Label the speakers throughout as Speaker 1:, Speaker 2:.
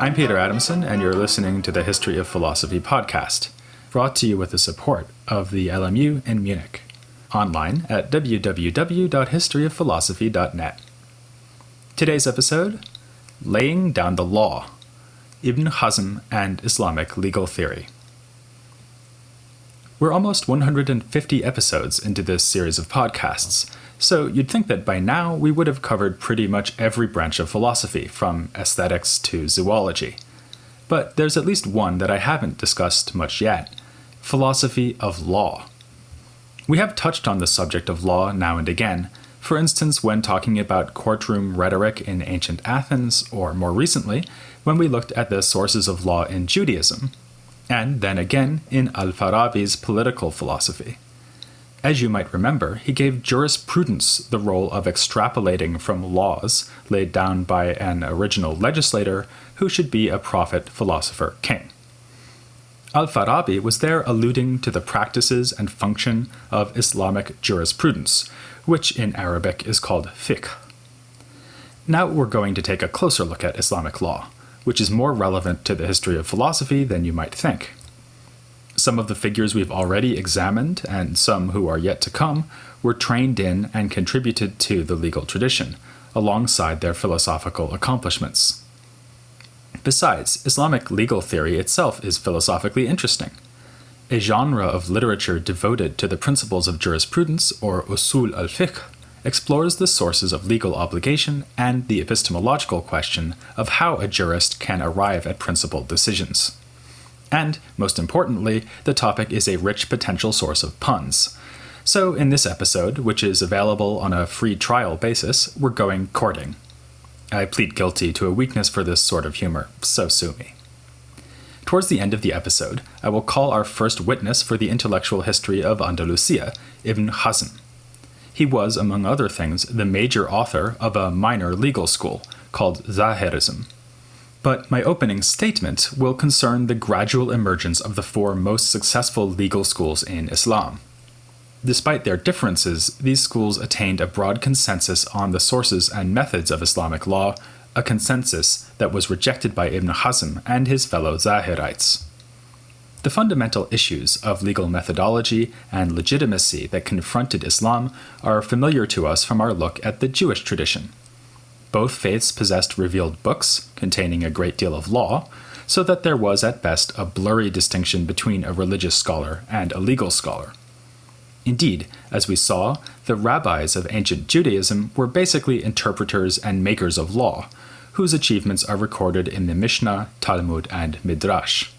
Speaker 1: I'm Peter Adamson, and you're listening to the History of Philosophy podcast, brought to you with the support of the LMU in Munich, online at www.historyofphilosophy.net. Today's episode, Laying Down the Law, Ibn Hazm and Islamic Legal Theory. We're almost 150 episodes into this series of podcasts, so you'd think that by now we would have covered pretty much every branch of philosophy, from aesthetics to zoology. But there's at least one that I haven't discussed much yet: philosophy of law. We have touched on the subject of law now and again, for instance when talking about courtroom rhetoric in ancient Athens, or more recently, when we looked at the sources of law in Judaism, and then again in Al-Farabi's political philosophy. As you might remember, he gave jurisprudence the role of extrapolating from laws laid down by an original legislator who should be a prophet, philosopher, king. Al-Farabi was there alluding to the practices and function of Islamic jurisprudence, which in Arabic is called fiqh. Now we're going to take a closer look at Islamic law, which is more relevant to the history of philosophy than you might think. Some of the figures we've already examined, and some who are yet to come, were trained in and contributed to the legal tradition, alongside their philosophical accomplishments. Besides, Islamic legal theory itself is philosophically interesting. A genre of literature devoted to the principles of jurisprudence, or usul al-fiqh, explores the sources of legal obligation and the epistemological question of how a jurist can arrive at principled decisions. And, most importantly, the topic is a rich potential source of puns. So in this episode, which is available on a free trial basis, we're going courting. I plead guilty to a weakness for this sort of humor, so sue me. Towards the end of the episode, I will call our first witness for the intellectual history of Andalusia, Ibn Hazm. He was, among other things, the major author of a minor legal school called Zahirism. But my opening statement will concern the gradual emergence of the four most successful legal schools in Islam. Despite their differences, these schools attained a broad consensus on the sources and methods of Islamic law, a consensus that was rejected by Ibn Hazm and his fellow Zahirites. The fundamental issues of legal methodology and legitimacy that confronted Islam are familiar to us from our look at the Jewish tradition. Both faiths possessed revealed books containing a great deal of law, so that there was at best a blurry distinction between a religious scholar and a legal scholar. Indeed, as we saw, the rabbis of ancient Judaism were basically interpreters and makers of law, whose achievements are recorded in the Mishnah, Talmud, and Midrash.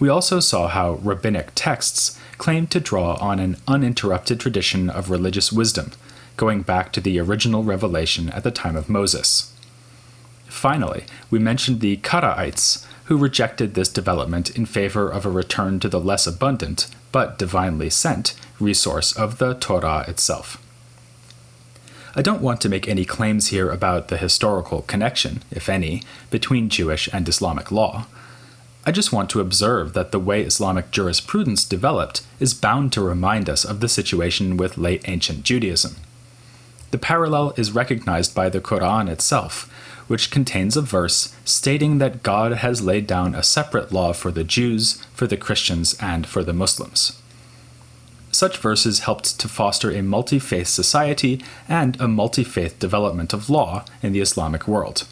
Speaker 1: We also saw how rabbinic texts claimed to draw on an uninterrupted tradition of religious wisdom, going back to the original revelation at the time of Moses. Finally, we mentioned the Karaites, who rejected this development in favor of a return to the less abundant, but divinely sent, resource of the Torah itself. I don't want to make any claims here about the historical connection, if any, between Jewish and Islamic law. I just want to observe that the way Islamic jurisprudence developed is bound to remind us of the situation with late ancient Judaism. The parallel is recognized by the Quran itself, which contains a verse stating that God has laid down a separate law for the Jews, for the Christians, and for the Muslims. Such verses helped to foster a multi-faith society and a multi-faith development of law in the Islamic world.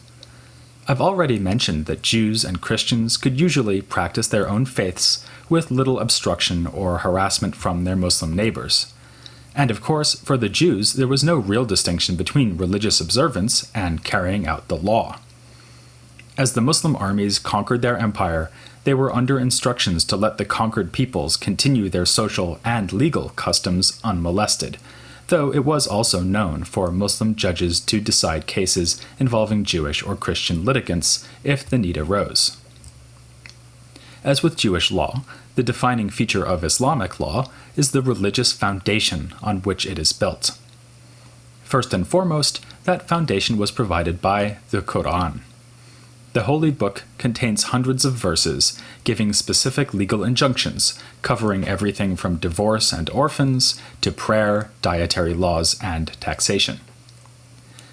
Speaker 1: I've already mentioned that Jews and Christians could usually practice their own faiths with little obstruction or harassment from their Muslim neighbors. And of course, for the Jews, there was no real distinction between religious observance and carrying out the law. As the Muslim armies conquered their empire, they were under instructions to let the conquered peoples continue their social and legal customs unmolested, though it was also known for Muslim judges to decide cases involving Jewish or Christian litigants if the need arose. As with Jewish law, the defining feature of Islamic law is the religious foundation on which it is built. First and foremost, that foundation was provided by the Quran. The Holy Book contains hundreds of verses giving specific legal injunctions, covering everything from divorce and orphans to prayer, dietary laws, and taxation.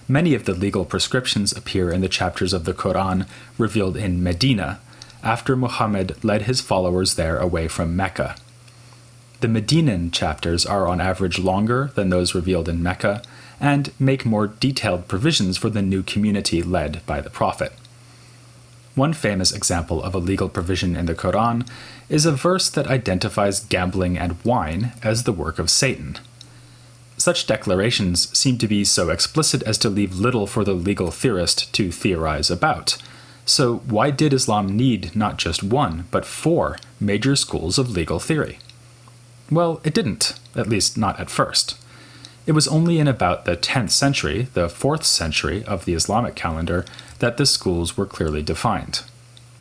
Speaker 1: Many of the legal prescriptions appear in the chapters of the Quran revealed in Medina, after Muhammad led his followers there away from Mecca. The Medinan chapters are on average longer than those revealed in Mecca, and make more detailed provisions for the new community led by the Prophet. One famous example of a legal provision in the Quran is a verse that identifies gambling and wine as the work of Satan. Such declarations seem to be so explicit as to leave little for the legal theorist to theorize about. So why did Islam need not just one, but 4 major schools of legal theory? Well, it didn't, at least not at first. It was only in about the 10th century, the 4th century of the Islamic calendar, that the schools were clearly defined.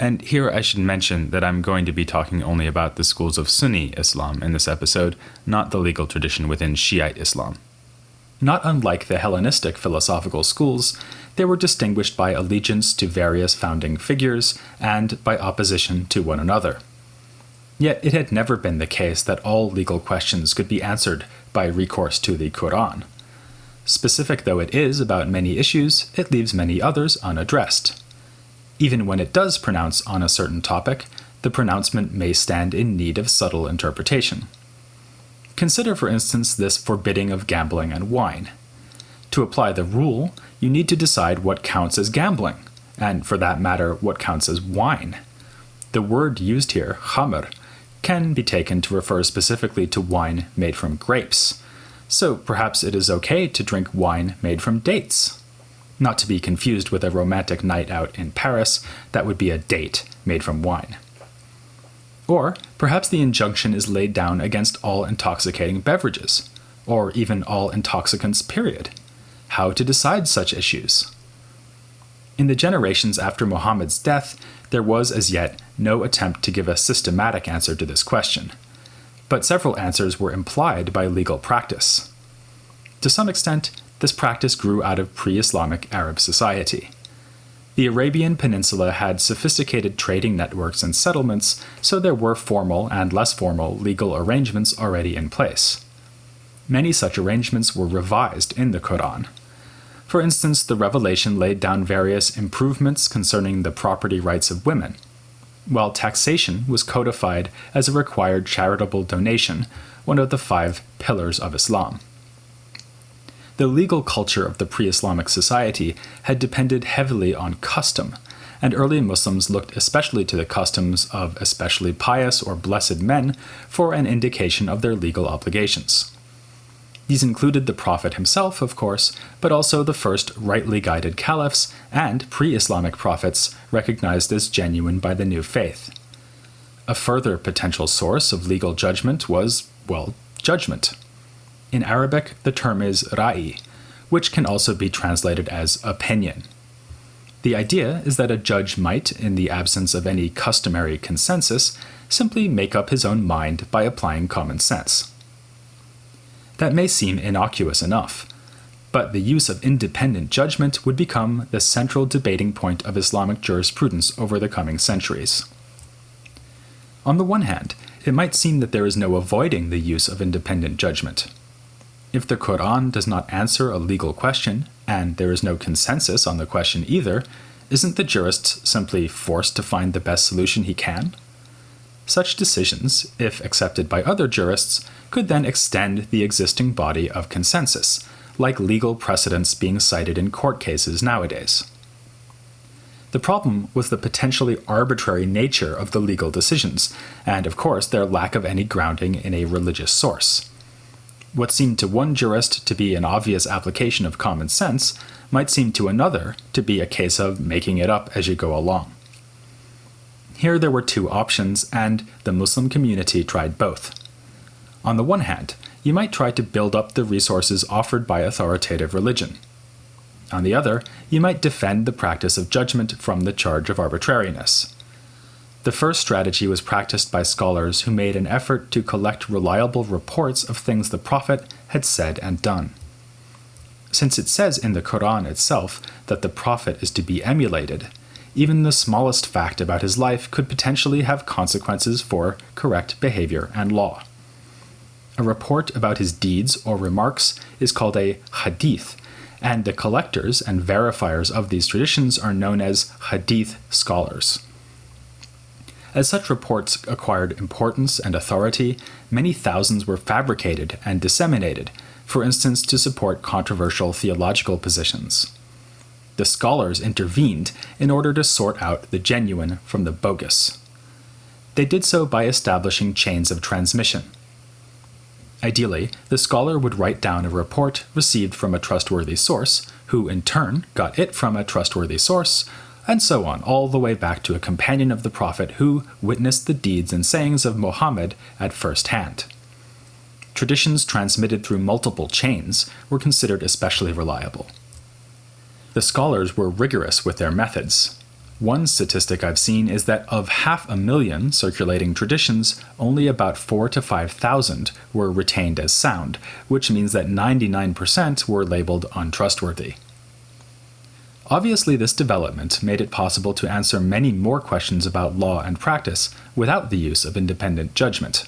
Speaker 1: And here I should mention that I'm going to be talking only about the schools of Sunni Islam in this episode, not the legal tradition within Shiite Islam. Not unlike the Hellenistic philosophical schools, they were distinguished by allegiance to various founding figures and by opposition to one another. Yet it had never been the case that all legal questions could be answered by recourse to the Quran. Specific though it is about many issues, it leaves many others unaddressed. Even when it does pronounce on a certain topic, the pronouncement may stand in need of subtle interpretation. Consider, for instance, this forbidding of gambling and wine. To apply the rule, you need to decide what counts as gambling, and for that matter, what counts as wine. The word used here, khamr, can be taken to refer specifically to wine made from grapes. So perhaps it is okay to drink wine made from dates. Not to be confused with a romantic night out in Paris, that would be a date made from wine. Or perhaps the injunction is laid down against all intoxicating beverages, or even all intoxicants, period. How to decide such issues? In the generations after Muhammad's death, there was as yet no attempt to give a systematic answer to this question, but several answers were implied by legal practice. To some extent, this practice grew out of pre-Islamic Arab society. The Arabian Peninsula had sophisticated trading networks and settlements, so there were formal and less formal legal arrangements already in place. Many such arrangements were revised in the Quran. For instance, the revelation laid down various improvements concerning the property rights of women, while taxation was codified as a required charitable donation, one of the 5 pillars of Islam. The legal culture of the pre-Islamic society had depended heavily on custom, and early Muslims looked especially to the customs of especially pious or blessed men for an indication of their legal obligations. These included the Prophet himself, of course, but also the first rightly guided caliphs and pre-Islamic prophets recognized as genuine by the new faith. A further potential source of legal judgment was, well, judgment. In Arabic, the term is ra'i, which can also be translated as opinion. The idea is that a judge might, in the absence of any customary consensus, simply make up his own mind by applying common sense. That may seem innocuous enough, but the use of independent judgment would become the central debating point of Islamic jurisprudence over the coming centuries. On the one hand, it might seem that there is no avoiding the use of independent judgment. If the Quran does not answer a legal question, and there is no consensus on the question either, isn't the jurist simply forced to find the best solution he can? Such decisions, if accepted by other jurists, could then extend the existing body of consensus, like legal precedents being cited in court cases nowadays. The problem was the potentially arbitrary nature of the legal decisions, and of course their lack of any grounding in a religious source. What seemed to one jurist to be an obvious application of common sense might seem to another to be a case of making it up as you go along. Here there were 2 options, and the Muslim community tried both. On the one hand, you might try to build up the resources offered by authoritative religion. On the other, you might defend the practice of judgment from the charge of arbitrariness. The first strategy was practiced by scholars who made an effort to collect reliable reports of things the Prophet had said and done. Since it says in the Quran itself that the Prophet is to be emulated, even the smallest fact about his life could potentially have consequences for correct behavior and law. A report about his deeds or remarks is called a hadith, and the collectors and verifiers of these traditions are known as hadith scholars. As such reports acquired importance and authority, many thousands were fabricated and disseminated, for instance to support controversial theological positions. The scholars intervened in order to sort out the genuine from the bogus. They did so by establishing chains of transmission. Ideally, the scholar would write down a report received from a trustworthy source, who in turn got it from a trustworthy source, and so on, all the way back to a companion of the Prophet who witnessed the deeds and sayings of Muhammad at first hand. Traditions transmitted through multiple chains were considered especially reliable. The scholars were rigorous with their methods. One statistic I've seen is that of 500,000 circulating traditions, only about 4,000 to 5,000 were retained as sound, which means that 99% were labeled untrustworthy. Obviously, this development made it possible to answer many more questions about law and practice without the use of independent judgment.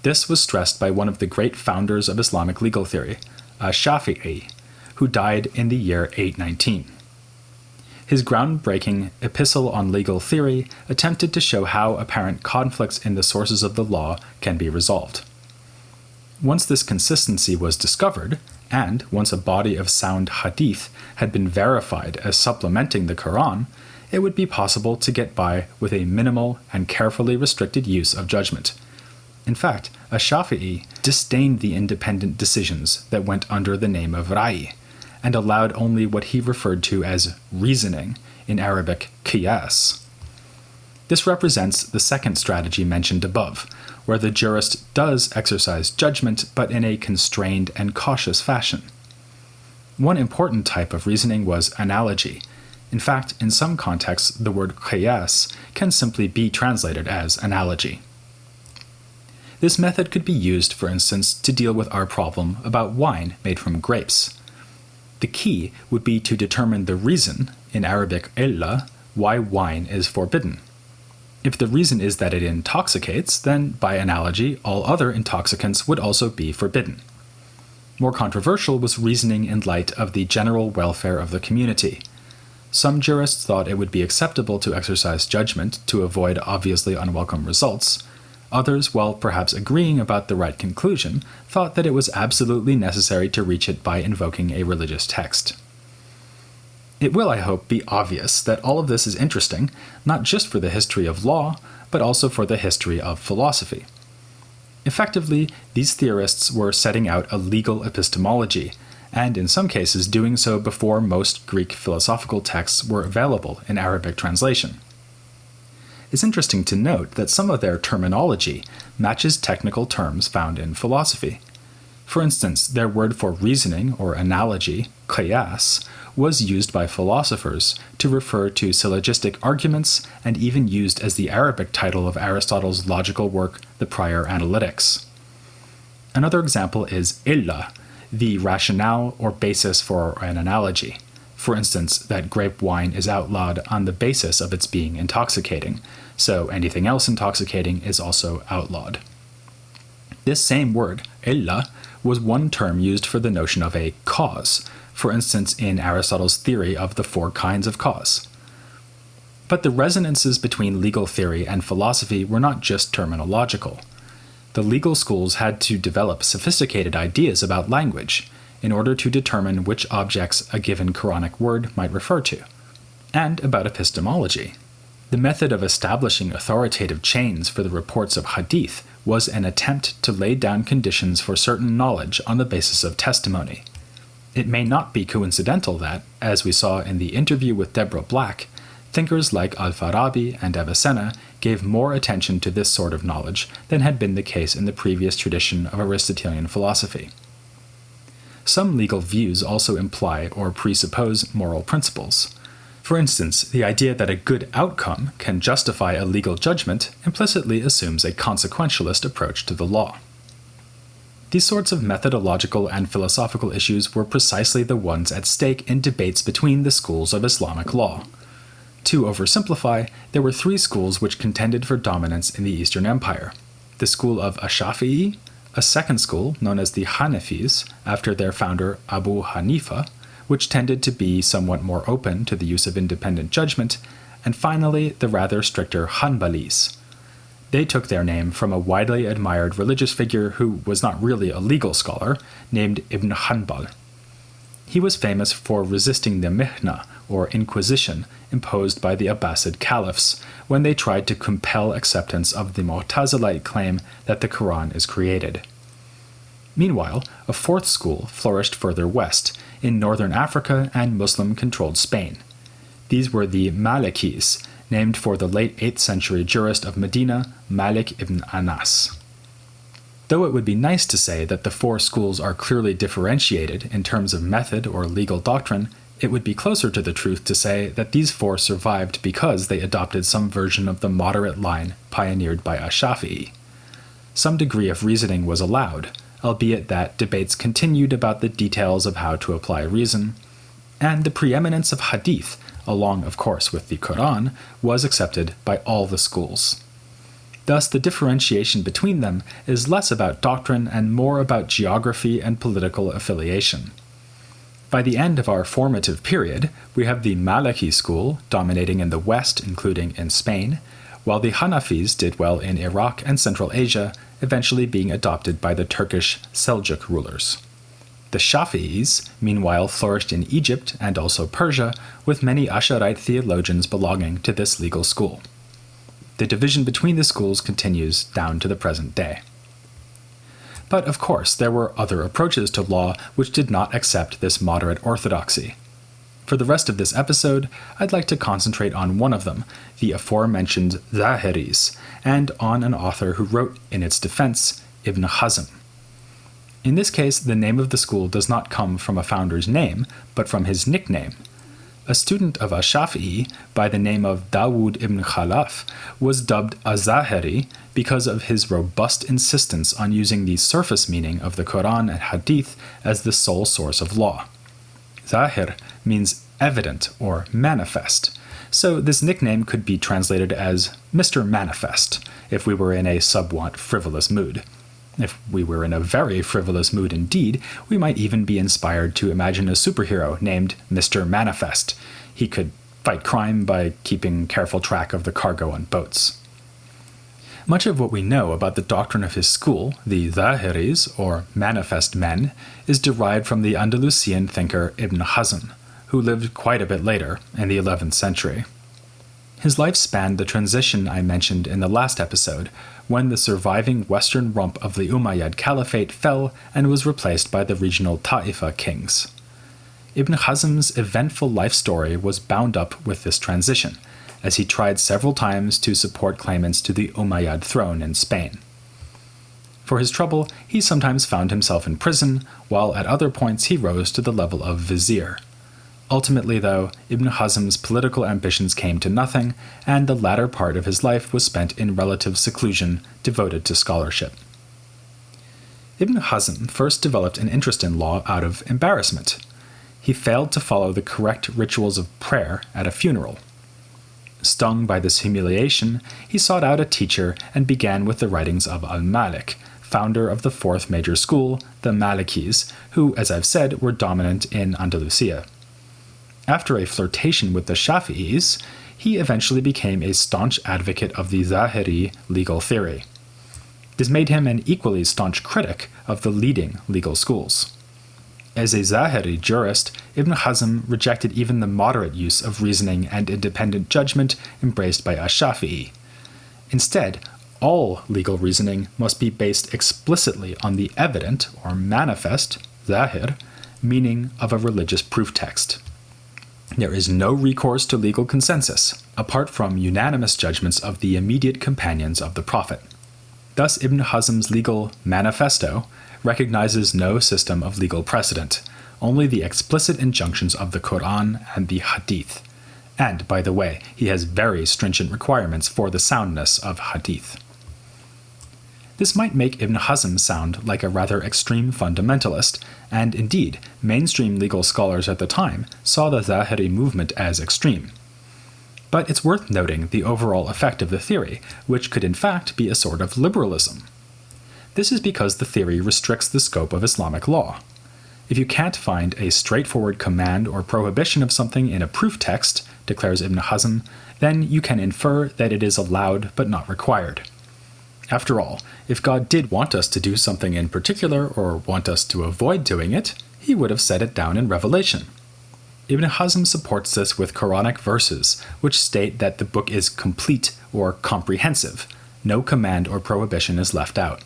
Speaker 1: This was stressed by one of the great founders of Islamic legal theory, Shafi'i, who died in the year 819. His groundbreaking Epistle on Legal Theory attempted to show how apparent conflicts in the sources of the law can be resolved. Once this consistency was discovered, and once a body of sound hadith had been verified as supplementing the Quran, it would be possible to get by with a minimal and carefully restricted use of judgment. In fact, Shafi'i disdained the independent decisions that went under the name of ra'i, and allowed only what he referred to as reasoning, in Arabic qiyas. This represents the second strategy mentioned above, where the jurist does exercise judgment but in a constrained and cautious fashion. One important type of reasoning was analogy. In fact, in some contexts, the word qiyas can simply be translated as analogy. This method could be used, for instance, to deal with our problem about wine made from grapes. The key would be to determine the reason, in Arabic illa, why wine is forbidden. If the reason is that it intoxicates, then, by analogy, all other intoxicants would also be forbidden. More controversial was reasoning in light of the general welfare of the community. Some jurists thought it would be acceptable to exercise judgment to avoid obviously unwelcome results. Others, while perhaps agreeing about the right conclusion, thought that it was absolutely necessary to reach it by invoking a religious text. It will, I hope, be obvious that all of this is interesting, not just for the history of law, but also for the history of philosophy. Effectively, these theorists were setting out a legal epistemology, and in some cases doing so before most Greek philosophical texts were available in Arabic translation. It's interesting to note that some of their terminology matches technical terms found in philosophy. For instance, their word for reasoning or analogy, qiyas, was used by philosophers to refer to syllogistic arguments and even used as the Arabic title of Aristotle's logical work, The Prior Analytics. Another example is illa, the rationale or basis for an analogy. For instance, that grape wine is outlawed on the basis of its being intoxicating, so anything else intoxicating is also outlawed. This same word, illa, was one term used for the notion of a cause, for instance in Aristotle's theory of the four kinds of cause. But the resonances between legal theory and philosophy were not just terminological. The legal schools had to develop sophisticated ideas about language in order to determine which objects a given Quranic word might refer to, and about epistemology. The method of establishing authoritative chains for the reports of hadith was an attempt to lay down conditions for certain knowledge on the basis of testimony. It may not be coincidental that, as we saw in the interview with Deborah Black, thinkers like Al-Farabi and Avicenna gave more attention to this sort of knowledge than had been the case in the previous tradition of Aristotelian philosophy. Some legal views also imply or presuppose moral principles. For instance, the idea that a good outcome can justify a legal judgment implicitly assumes a consequentialist approach to the law. These sorts of methodological and philosophical issues were precisely the ones at stake in debates between the schools of Islamic law. To oversimplify, there were three schools which contended for dominance in the Eastern Empire: the school of a second school known as the Hanafis, after their founder Abu Hanifa, which tended to be somewhat more open to the use of independent judgment, and finally the rather stricter Hanbalis. They took their name from a widely admired religious figure who was not really a legal scholar, named Ibn Hanbal. He was famous for resisting the mihna, or inquisition, imposed by the Abbasid caliphs when they tried to compel acceptance of the Mu'tazilite claim that the Quran is created. Meanwhile, a fourth school flourished further west, in northern Africa and Muslim-controlled Spain. These were the Malikis, named for the late 8th century jurist of Medina, Malik ibn Anas. Though it would be nice to say that the four schools are clearly differentiated in terms of method or legal doctrine, it would be closer to the truth to say that these four survived because they adopted some version of the moderate line pioneered by Ash-Shafi'i. Some degree of reasoning was allowed, albeit that debates continued about the details of how to apply reason, and the preeminence of hadith, along of course with the Quran, was accepted by all the schools. Thus, the differentiation between them is less about doctrine and more about geography and political affiliation. By the end of our formative period, we have the Maliki school dominating in the West, including in Spain, while the Hanafis did well in Iraq and Central Asia, eventually being adopted by the Turkish Seljuk rulers. The Shafi'is, meanwhile, flourished in Egypt and also Persia, with many Asharite theologians belonging to this legal school. The division between the schools continues down to the present day. But of course, there were other approaches to law which did not accept this moderate orthodoxy. For the rest of this episode, I'd like to concentrate on one of them, the aforementioned Zahiris, and on an author who wrote in its defense, Ibn Hazm. In this case, the name of the school does not come from a founder's name, but from his nickname. A student of Ash-Shafi'i by the name of Dawood ibn Khalaf was dubbed a Zahiri because of his robust insistence on using the surface meaning of the Quran and Hadith as the sole source of law. Zahir means evident or manifest, so this nickname could be translated as Mr. Manifest if we were in a somewhat frivolous mood. If we were in a very frivolous mood indeed, we might even be inspired to imagine a superhero named Mr. Manifest. He could fight crime by keeping careful track of the cargo on boats. Much of what we know about the doctrine of his school, the Zahiris, or manifest men, is derived from the Andalusian thinker Ibn Hazm, who lived quite a bit later, in the 11th century. His life spanned the transition I mentioned in the last episode, when the surviving western rump of the Umayyad Caliphate fell and was replaced by the regional Ta'ifa kings. Ibn Hazm's eventful life story was bound up with this transition, as he tried several times to support claimants to the Umayyad throne in Spain. For his trouble, he sometimes found himself in prison, while at other points he rose to the level of vizier. Ultimately, though, Ibn Hazm's political ambitions came to nothing, and the latter part of his life was spent in relative seclusion, devoted to scholarship. Ibn Hazm first developed an interest in law out of embarrassment. He failed to follow the correct rituals of prayer at a funeral. Stung by this humiliation, he sought out a teacher and began with the writings of al-Malik, founder of the fourth major school, the Malikis, who, as I've said, were dominant in Andalusia. After a flirtation with the Shafi'is, he eventually became a staunch advocate of the Zahiri legal theory. This made him an equally staunch critic of the leading legal schools. As a Zahiri jurist, Ibn Hazm rejected even the moderate use of reasoning and independent judgment embraced by Ash-Shafi'i. Instead, all legal reasoning must be based explicitly on the evident, or manifest, Zahir, meaning of a religious proof text. There is no recourse to legal consensus, apart from unanimous judgments of the immediate companions of the Prophet. Thus, Ibn Hazm's legal manifesto recognizes no system of legal precedent, only the explicit injunctions of the Quran and the Hadith. And, by the way, he has very stringent requirements for the soundness of Hadith. This might make Ibn Hazm sound like a rather extreme fundamentalist, and indeed, mainstream legal scholars at the time saw the Zahiri movement as extreme. But it's worth noting the overall effect of the theory, which could in fact be a sort of liberalism. This is because the theory restricts the scope of Islamic law. If you can't find a straightforward command or prohibition of something in a proof text, declares Ibn Hazm, then you can infer that it is allowed but not required. After all, if God did want us to do something in particular or want us to avoid doing it, he would have set it down in Revelation. Ibn Hazm supports this with Quranic verses, which state that the book is complete or comprehensive. No command or prohibition is left out.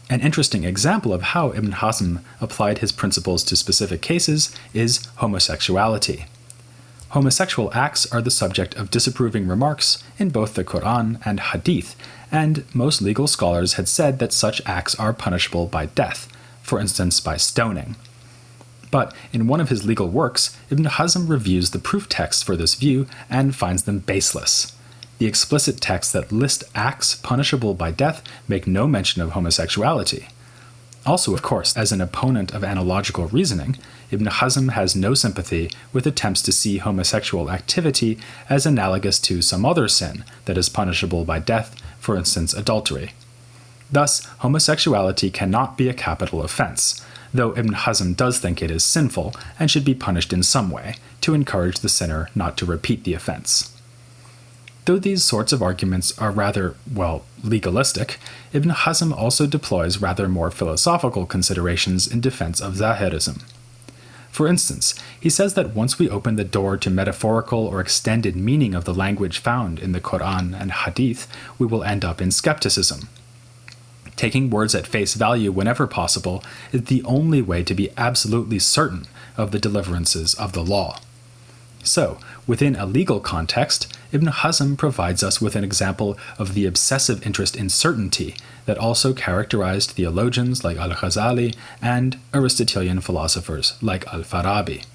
Speaker 1: An interesting example of how Ibn Hazm applied his principles to specific cases is homosexuality. Homosexual acts are the subject of disapproving remarks in both the Quran and Hadith, and most legal scholars had said that such acts are punishable by death, for instance by stoning. But in one of his legal works, Ibn Hazm reviews the proof texts for this view and finds them baseless. The explicit texts that list acts punishable by death make no mention of homosexuality. Also, of course, as an opponent of analogical reasoning, Ibn Hazm has no sympathy with attempts to see homosexual activity as analogous to some other sin that is punishable by death, for instance adultery. Thus, homosexuality cannot be a capital offense, though Ibn Hazm does think it is sinful and should be punished in some way, to encourage the sinner not to repeat the offense. Though these sorts of arguments are rather, legalistic, Ibn Hazm also deploys rather more philosophical considerations in defense of Zahirism. For instance, he says that once we open the door to metaphorical or extended meaning of the language found in the Quran and Hadith, we will end up in skepticism. Taking words at face value whenever possible is the only way to be absolutely certain of the deliverances of the law. So, within a legal context, Ibn Hazm provides us with an example of the obsessive interest in certainty that also characterized theologians like al-Ghazali and Aristotelian philosophers like al-Farabi.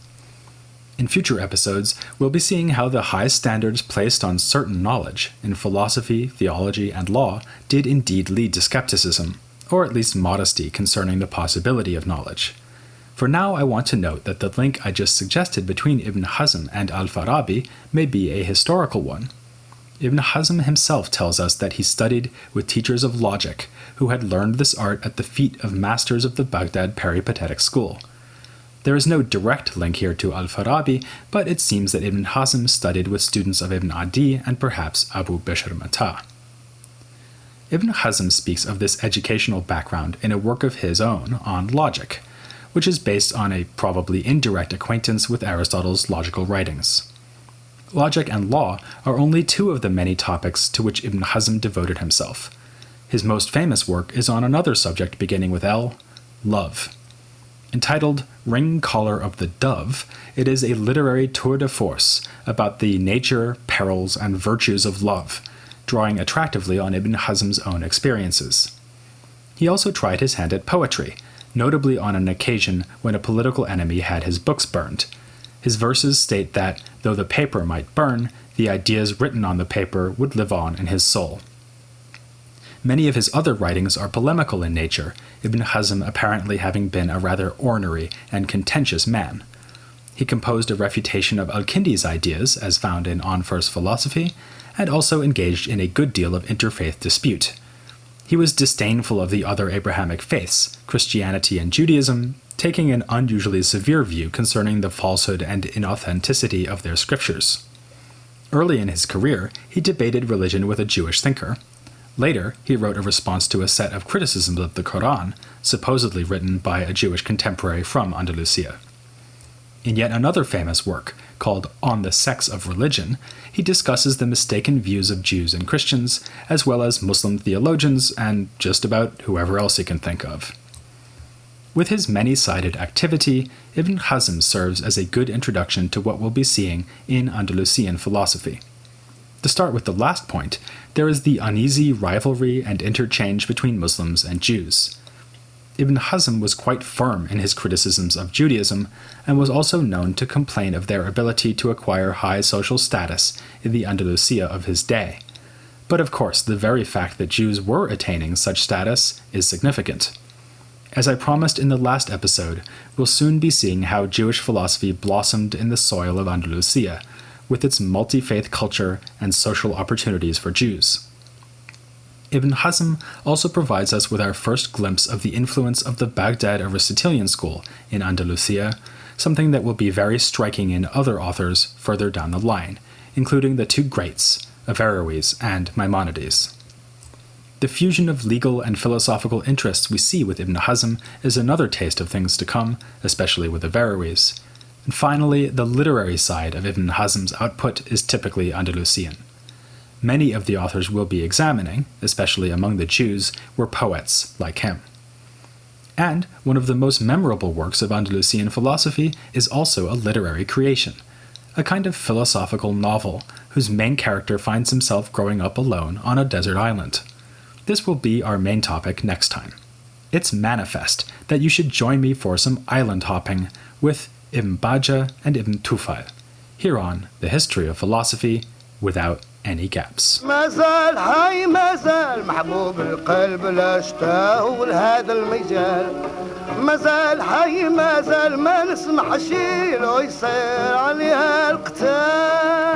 Speaker 1: In future episodes, we'll be seeing how the high standards placed on certain knowledge in philosophy, theology, and law did indeed lead to skepticism, or at least modesty concerning the possibility of knowledge. For now, I want to note that the link I just suggested between Ibn Hazm and al-Farabi may be a historical one. Ibn Hazm himself tells us that he studied with teachers of logic who had learned this art at the feet of masters of the Baghdad Peripatetic school. There is no direct link here to al-Farabi, but it seems that Ibn Hazm studied with students of Ibn Adi and perhaps Abu Bishr Mata. Ibn Hazm speaks of this educational background in a work of his own on logic, which is based on a probably indirect acquaintance with Aristotle's logical writings. Logic and law are only two of the many topics to which Ibn Hazm devoted himself. His most famous work is on another subject beginning with L, love. Entitled Ring Collar of the Dove, it is a literary tour de force about the nature, perils, and virtues of love, drawing attractively on Ibn Hazm's own experiences. He also tried his hand at poetry, notably on an occasion when a political enemy had his books burned. His verses state that, though the paper might burn, the ideas written on the paper would live on in his soul. Many of his other writings are polemical in nature, Ibn Hazm apparently having been a rather ornery and contentious man. He composed a refutation of Al-Kindi's ideas, as found in On First Philosophy, and also engaged in a good deal of interfaith dispute. He was disdainful of the other Abrahamic faiths, Christianity and Judaism, taking an unusually severe view concerning the falsehood and inauthenticity of their scriptures. Early in his career, he debated religion with a Jewish thinker. Later, he wrote a response to a set of criticisms of the Quran, supposedly written by a Jewish contemporary from Andalusia. In yet another famous work, called On the Sex of Religion, he discusses the mistaken views of Jews and Christians, as well as Muslim theologians and just about whoever else he can think of. With his many-sided activity, Ibn Hazm serves as a good introduction to what we'll be seeing in Andalusian philosophy. To start with the last point, there is the uneasy rivalry and interchange between Muslims and Jews. Ibn Hazm was quite firm in his criticisms of Judaism, and was also known to complain of their ability to acquire high social status in the Andalusia of his day. But of course, the very fact that Jews were attaining such status is significant. As I promised in the last episode, we'll soon be seeing how Jewish philosophy blossomed in the soil of Andalusia, with its multi-faith culture and social opportunities for Jews. Ibn Hazm also provides us with our first glimpse of the influence of the Baghdad Aristotelian school in Andalusia, something that will be very striking in other authors further down the line, including the two greats, Averroes and Maimonides. The fusion of legal and philosophical interests we see with Ibn Hazm is another taste of things to come, especially with Averroes. And finally, the literary side of Ibn Hazm's output is typically Andalusian. Many of the authors we'll be examining, especially among the Jews, were poets like him. And one of the most memorable works of Andalusian philosophy is also a literary creation, a kind of philosophical novel whose main character finds himself growing up alone on a desert island. This will be our main topic next time. It's manifest that you should join me for some island hopping with Ibn Bajjah and Ibn Tufayl, here on The History of Philosophy Without Any Gaps.
Speaker 2: ما زال حي ما زال محبوب القلب لا اشتاه لهذا المجال ما زال حي ما زال ما نسمح شي لو يصير عليها القتال